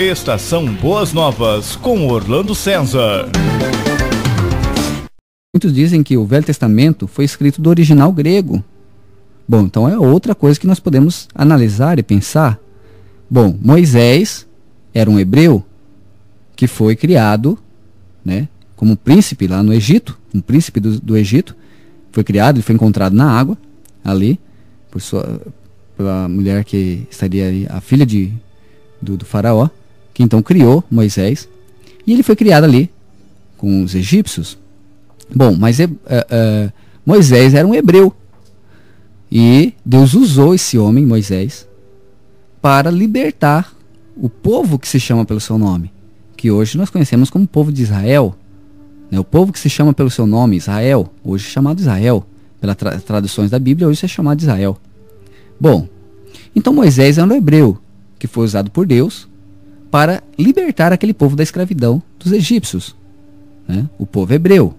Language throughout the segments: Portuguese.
Estação Boas Novas, com Orlando César. Muitos dizem que o Velho Testamento foi escrito do original grego. Bom, então é outra coisa que nós podemos analisar e pensar. Bom, Moisés era um hebreu que foi criado, né, como príncipe lá no Egito, um príncipe do Egito. Foi criado, ele foi encontrado na água, ali, pela mulher que estaria ali, a filha do faraó, que então criou Moisés. E ele foi criado ali com os egípcios. Bom, mas Moisés era um hebreu. E Deus usou esse homem, Moisés, para libertar o povo que se chama pelo seu nome, que hoje nós conhecemos como povo de Israel. O povo que se chama pelo seu nome, Israel, hoje é chamado Israel, pelas traduções da Bíblia, hoje é chamado Israel. Bom, então Moisés era um hebreu que foi usado por Deus para libertar aquele povo da escravidão dos egípcios, né? O povo hebreu.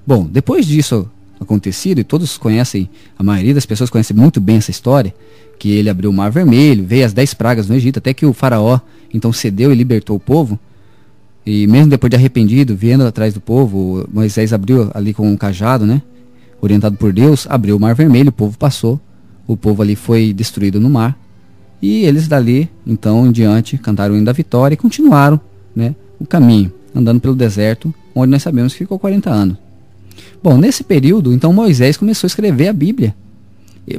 Bom, depois disso acontecido, e todos conhecem, a maioria das pessoas conhece muito bem essa história, que ele abriu o Mar Vermelho, veio as 10 pragas no Egito, até que o faraó então cedeu e libertou o povo. E mesmo depois de arrependido, vindo atrás do povo, Moisés abriu ali com um cajado, né, orientado por Deus, abriu o Mar Vermelho, o povo passou, o povo ali foi destruído no mar, e eles dali, então, em diante, cantaram o hino da vitória e continuaram, né, o caminho, andando pelo deserto, onde nós sabemos que ficou 40 anos. Bom, nesse período, então, Moisés começou a escrever a Bíblia.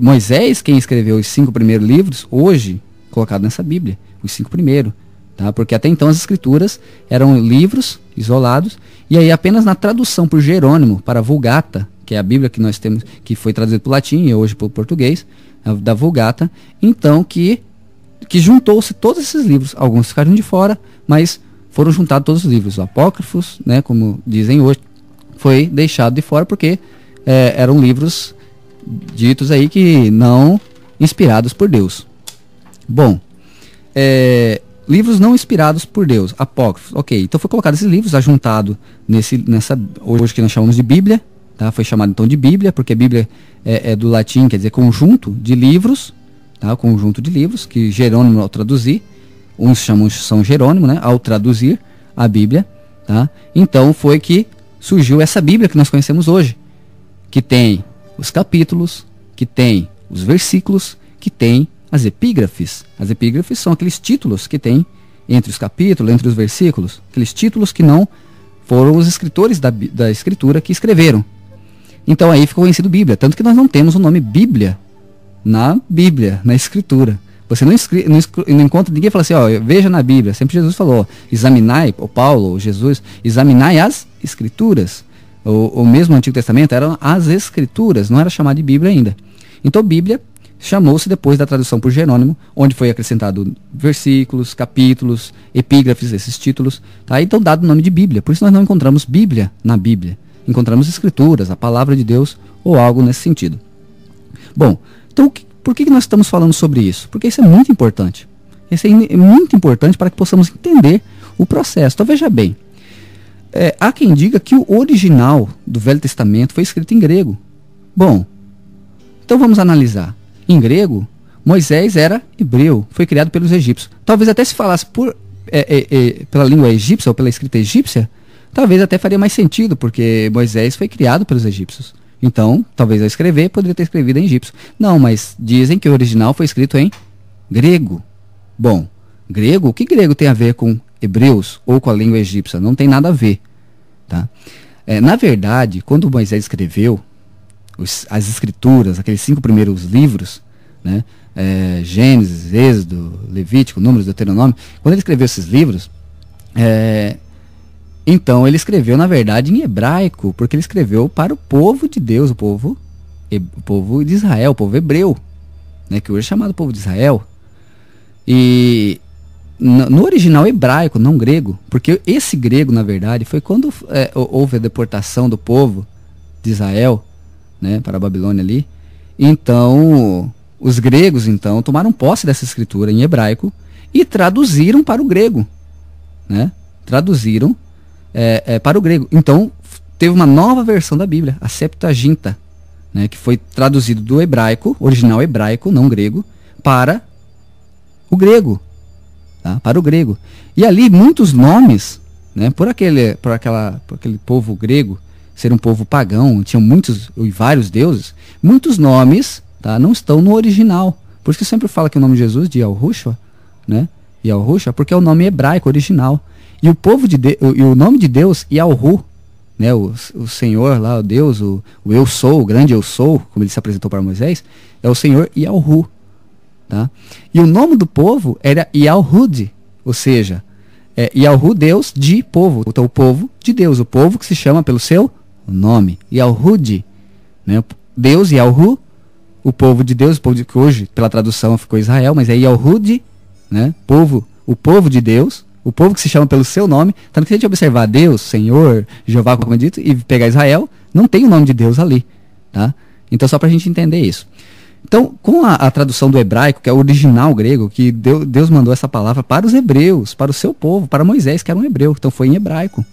Moisés, quem escreveu os 5 primeiros livros, hoje, colocado nessa Bíblia, os 5 primeiros, tá? Porque até então as escrituras eram livros isolados, e aí apenas na tradução por Jerônimo para a Vulgata, que é a Bíblia que nós temos, que foi traduzida para o latim e hoje para o português, da Vulgata, então que juntou-se todos esses livros. Alguns ficaram de fora, mas foram juntados todos os livros. Os apócrifos, né, como dizem hoje, foi deixado de fora porque eram livros ditos aí que não inspirados por Deus. Bom, livros não inspirados por Deus, apócrifos, ok. Então foi colocado esses livros, ajuntado nessa, hoje que nós chamamos de Bíblia, tá? Foi chamado então de Bíblia, porque Bíblia é do latim, quer dizer conjunto de livros, tá? Conjunto de livros, que Jerônimo ao traduzir, uns chamam São Jerônimo, né? Ao traduzir a Bíblia, tá? Então foi que surgiu essa Bíblia que nós conhecemos hoje, que tem os capítulos, que tem os versículos, que tem as epígrafes. As epígrafes são aqueles títulos que tem entre os capítulos, entre os versículos, aqueles títulos que não foram os escritores da escritura que escreveram. Então aí ficou conhecido Bíblia, tanto que nós não temos o nome Bíblia na Bíblia, na escritura. Você não encontra ninguém falando assim, ó, veja na Bíblia. Sempre Jesus falou, examinai, ou Paulo, ou Jesus, examinai as escrituras. O mesmo Antigo Testamento eram as escrituras, não era chamado de Bíblia ainda. Então Bíblia chamou-se depois da tradução por Jerônimo, onde foi acrescentado versículos, capítulos, epígrafes, esses títulos, tá? Então dado o nome de Bíblia. Por isso nós não encontramos Bíblia na Bíblia. Encontramos escrituras, a palavra de Deus, ou algo nesse sentido. Bom, então por que nós estamos falando sobre isso? Porque isso é muito importante. Isso é muito importante para que possamos entender o processo. Então veja bem, há quem diga que o original do Velho Testamento foi escrito em grego. Bom, então vamos analisar. Em grego, Moisés era hebreu, foi criado pelos egípcios. Talvez até se falasse pela língua egípcia ou pela escrita egípcia, talvez até faria mais sentido, porque Moisés foi criado pelos egípcios. Então, talvez ao escrever, poderia ter escrevido em egípcio. Não, mas dizem que o original foi escrito em grego. Bom, grego, o que grego tem a ver com hebreus ou com a língua egípcia? Não tem nada a ver. Tá? Na verdade, quando Moisés escreveu as escrituras, aqueles 5 primeiros livros, né, Gênesis, Êxodo, Levítico, Números, Deuteronômio, quando ele escreveu esses livros, então ele escreveu na verdade em hebraico, porque ele escreveu para o povo de Deus, o povo de Israel, o povo hebreu, né, que hoje é chamado povo de Israel. E no original hebraico, não grego, porque esse grego na verdade foi quando houve a deportação do povo de Israel, né, para a Babilônia ali. Então os gregos então tomaram posse dessa escritura em hebraico e traduziram para o grego, né? Traduziram para o grego. Então teve uma nova versão da Bíblia, a Septuaginta, né, que foi traduzido do hebraico, original hebraico, não grego, para o grego. tá? Para o grego. E ali muitos nomes, né, por aquele povo grego ser um povo pagão, tinham muitos e vários deuses, muitos nomes, tá, não estão no original. Por isso que eu sempre falo que o nome de Jesus, de Yahushua, né, Yahushua, porque é o nome hebraico original. E o povo e o nome de Deus, Yahu, né, o Senhor lá, o Deus, o eu sou, o grande eu sou, como ele se apresentou para Moisés, é o Senhor Yahu, tá? E o nome do povo era Yahud, ou seja, Yahu, Deus de povo. Então o povo de Deus, o povo que se chama pelo seu nome, Yahud, né? Deus, Yahu, o povo de Deus, o povo que hoje pela tradução ficou Israel, mas é Yahud, né? O povo de Deus, o povo que se chama pelo seu nome. Tanto que se a gente observar Deus, Senhor, Jeová, como é dito, e pegar Israel, não tem o nome de Deus ali, tá? Então só para a gente entender isso. Então, com a tradução do hebraico, que é o original grego, que Deus mandou essa palavra para os hebreus, para o seu povo, para Moisés, que era um hebreu, então foi em hebraico.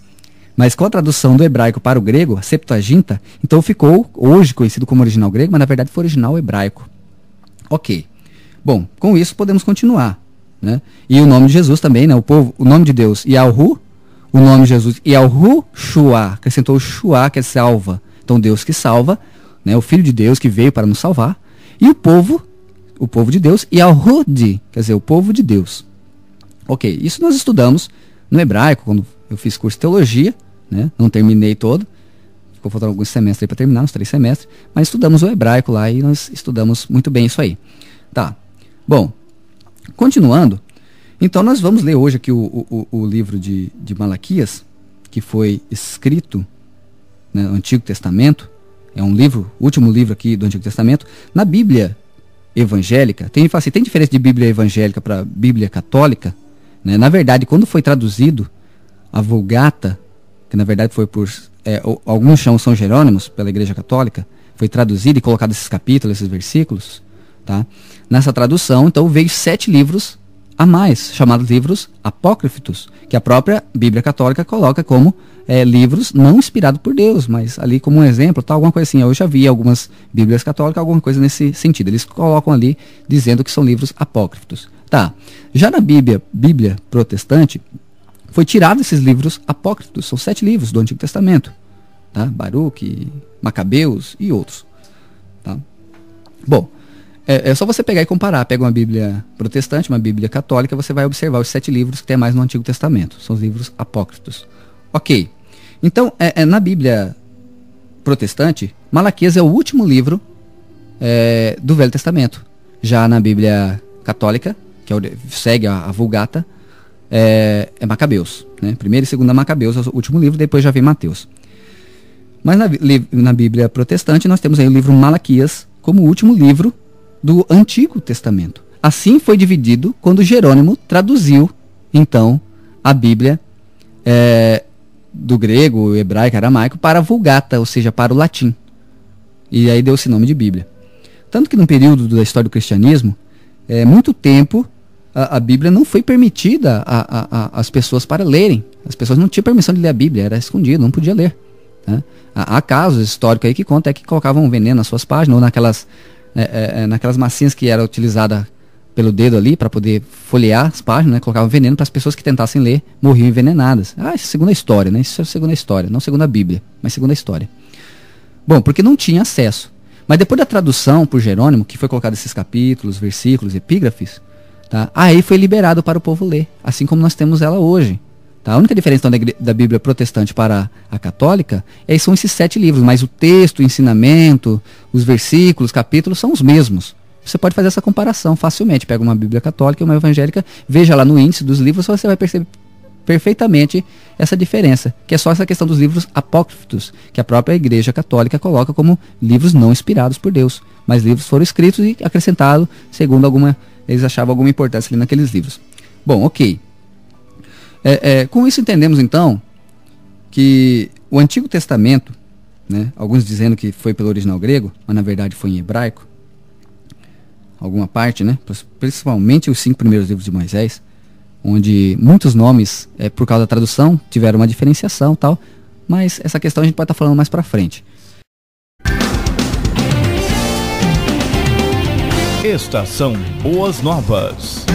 Mas com a tradução do hebraico para o grego, a Septuaginta, então ficou hoje conhecido como original grego, mas na verdade foi original hebraico. Ok. Bom, com isso podemos continuar, né? E o nome de Jesus também, né? O nome de Deus, Yahu, o nome de Jesus, Yahushua, acrescentou o Shua, que é salva. Então Deus que salva, né? O Filho de Deus que veio para nos salvar. E o povo de Deus, Yahudi, quer dizer, o povo de Deus. Ok, isso nós estudamos no hebraico, quando eu fiz curso de teologia, né? Não terminei todo, ficou faltando alguns semestres aí para terminar, uns 3 semestres, mas estudamos o hebraico lá e nós estudamos muito bem isso aí. Tá, bom, continuando, então nós vamos ler hoje aqui o livro de Malaquias, que foi escrito, né, no Antigo Testamento. É um livro, o último livro aqui do Antigo Testamento. Na Bíblia evangélica, tem diferença de Bíblia evangélica para Bíblia católica, né? Na verdade, quando foi traduzido a Vulgata, que na verdade foi por alguns chamam São Jerônimos pela Igreja Católica, foi traduzido e colocado esses capítulos, esses versículos, tá? Nessa tradução, então, veio 7 livros a mais, chamados livros apócrifos, que a própria Bíblia Católica coloca como livros não inspirados por Deus, mas ali como um exemplo, tá, alguma coisa assim. Eu já vi algumas Bíblias católicas, alguma coisa nesse sentido. Eles colocam ali dizendo que são livros apócrifos. Tá. Já na Bíblia protestante, foi tirado esses livros apócrifos. São 7 livros do Antigo Testamento. Tá? Baruque, Macabeus e outros. Tá? Bom, é só você pegar e comparar. Pega uma Bíblia protestante, uma Bíblia católica, você vai observar os 7 livros que tem mais no Antigo Testamento. São os livros apócrifos. Ok. Então, na Bíblia protestante, Malaquias é o último livro do Velho Testamento. Já na Bíblia católica, que segue a Vulgata, é Macabeus, né? 1º e 2º Macabeus é o último livro, depois já vem Mateus. Mas na Bíblia protestante nós temos aí o livro Malaquias como o último livro do Antigo Testamento. Assim foi dividido quando Jerônimo traduziu, então, a Bíblia do grego, hebraico, aramaico, para a Vulgata, ou seja, para o latim. E aí deu esse nome de Bíblia. Tanto que no período da história do cristianismo, muito tempo, a Bíblia não foi permitida às pessoas para lerem. As pessoas não tinham permissão de ler a Bíblia, era escondido, não podia ler. Né? Há casos históricos aí que contam que colocavam veneno nas suas páginas, ou naquelas massinhas que era utilizada pelo dedo ali para poder folhear as páginas, né? Colocavam veneno para as pessoas que tentassem ler, morriam envenenadas. Isso é segundo a história, né? Isso é segundo a história, não segundo a Bíblia, mas segundo a história. Bom, porque não tinha acesso. Mas depois da tradução por Jerônimo, que foi colocado esses capítulos, versículos, epígrafes, tá? Aí foi liberado para o povo ler, assim como nós temos ela hoje. Tá? A única diferença então, da Bíblia protestante para a católica são esses 7 livros, mas o texto, o ensinamento, os versículos, capítulos são os mesmos. Você pode fazer essa comparação facilmente. Pega uma Bíblia católica e uma evangélica, veja lá no índice dos livros, você vai perceber perfeitamente essa diferença, que é só essa questão dos livros apócrifos, que a própria Igreja Católica coloca como livros não inspirados por Deus, mas livros foram escritos e acrescentados segundo eles achavam alguma importância ali naqueles livros. Bom, ok. Com isso entendemos então que o Antigo Testamento, né, alguns dizendo que foi pelo original grego, mas na verdade foi em hebraico, alguma parte, né, principalmente os 5 primeiros livros de Moisés, onde muitos nomes, por causa da tradução, tiveram uma diferenciação e tal, mas essa questão a gente pode estar falando mais pra frente. Estação Boas Novas.